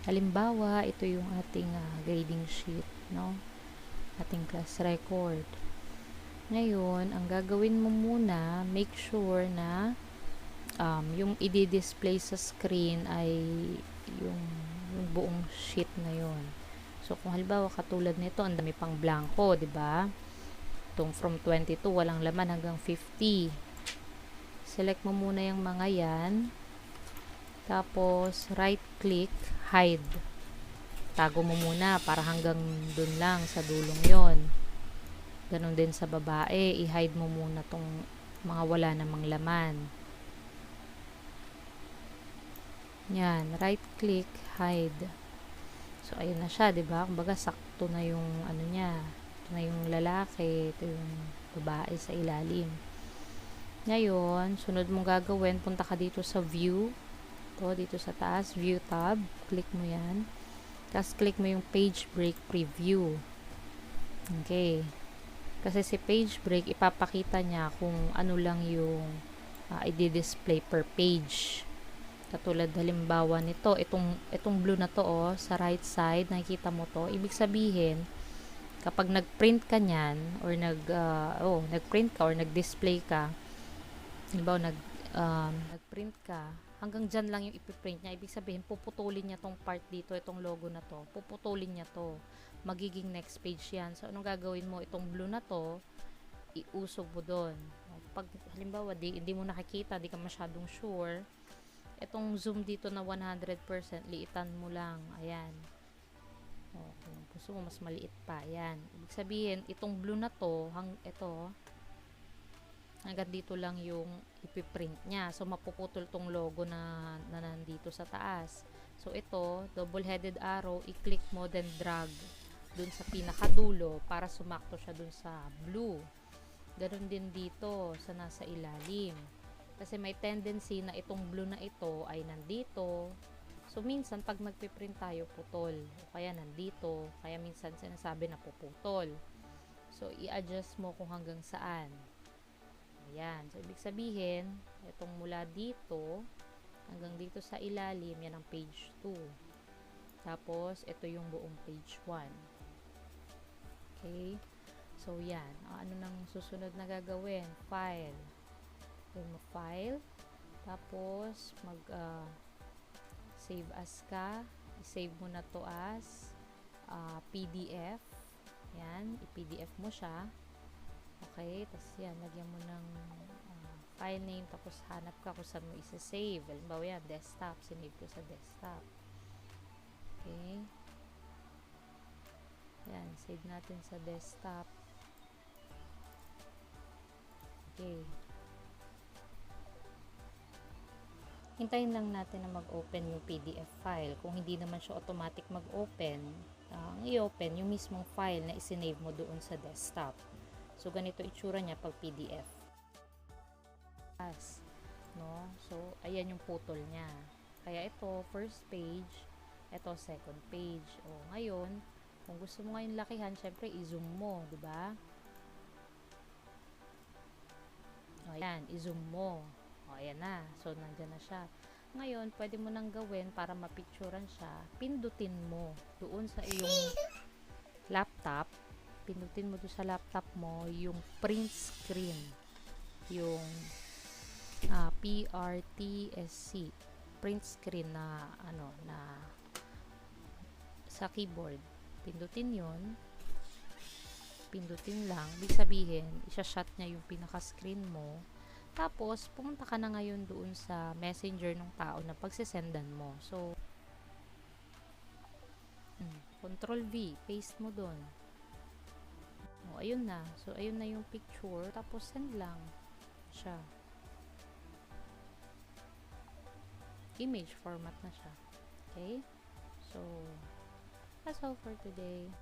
Halimbawa, ito yung ating grading sheet, no? Ating class record. Ngayon, ang gagawin mo muna, make sure na yung i-display sa screen ay yung, yung buong sheet na yon. So, kung halimbawa katulad nito, ang dami pang blanco, di ba? Itong from 22, walang laman hanggang 50. Select mo muna yung mga yan. Tapos, right-click, hide. Tago mo muna para hanggang dun lang sa dulong yon. Ganon din sa babae, i-hide mo muna tong mga wala namang laman. Yan, right-click, hide. So, ayun na siya, diba? Kumbaga, sakto na yung ano niya. Ito na yung lalaki, ito yung babae sa ilalim. Ngayon, sunod mong gagawin, punta ka dito sa view. Ito, dito sa taas, view tab. Click mo yan. Tapos, click mo yung page break preview. Okay. Kasi si page break, ipapakita niya kung ano lang yung i-display per page. Katulad halimbawa nito, itong blue na to sa right side, nakikita mo to. Ibig sabihin, kapag nag-print ka niyan or nag-print ka or nag-display ka, halimbawa nag-print ka, hanggang dyan lang yung ipiprint niya. Ibig sabihin, puputulin niya tong part dito, itong logo na to. Puputulin niya to. Magiging next page yan. So, anong gagawin mo? Itong blue na to, iusog mo doon. Pag halimbawa, hindi mo nakikita, di ka masyadong sure, itong zoom dito na 100%, liitan mo lang. Ayan. Kung gusto mo, mas maliit pa. Ayan. Ibig sabihin, itong blue na to, ito, hanggang dito lang yung ipiprint niya. So, mapuputol tong logo na nandito sa taas. So, ito, double-headed arrow, i-click mo, then drag dun sa pinakadulo para sumakto siya dun sa blue. Ganon din dito sa nasa ilalim. Kasi may tendency na itong blue na ito ay nandito. So, minsan, pag nagpiprint tayo, putol. O kaya nandito. Kaya minsan sinasabi na puputol. So, i-adjust mo kung hanggang saan. Ayan. So, ibig sabihin, itong mula dito, hanggang dito sa ilalim, yan ang page 2. Tapos, ito yung buong page 1. Okay? So, yan. Ano nang susunod na gagawin? File. Then mo file, tapos save as ka, i-save mo na to as PDF. Yan, i-PDF mo siya. Okay, tapos yan, lagyan mo ng file name, tapos hanap ka kung saan mo isa-save. Halimbawa yan, desktop, sinave ko sa desktop. Okay, yan, save natin sa desktop. Okay, hintayin lang natin na mag-open yung PDF file. Kung hindi naman siya automatic mag-open, ang i-open yung mismong file na isinave mo doon sa desktop. So, ganito itsura niya pag PDF. No? So, ayan yung putol niya. Kaya ito, first page, ito, second page. O, ngayon, kung gusto mo ngayon lakihan, syempre, i-zoom mo, di ba? O, ayan, i-zoom mo. O, ayan na. So, nandyan na siya. Ngayon, pwede mo nang gawin para mapicturean siya. Pindutin mo doon sa iyong laptop. Pindutin mo doon sa laptop mo yung print screen. Yung PRTSC. Print screen na, na sa keyboard. Pindutin yon. Pindutin lang. Ibig sabihin, isa-shot niya yung pinaka-screen mo. Tapos, pumunta ka na ngayon doon sa messenger ng tao na pagsisendan mo. So, Control V, paste mo doon. O, ayun na. So, ayun na yung picture. Tapos, send lang siya. Image format na siya. Okay? So, that's all for today.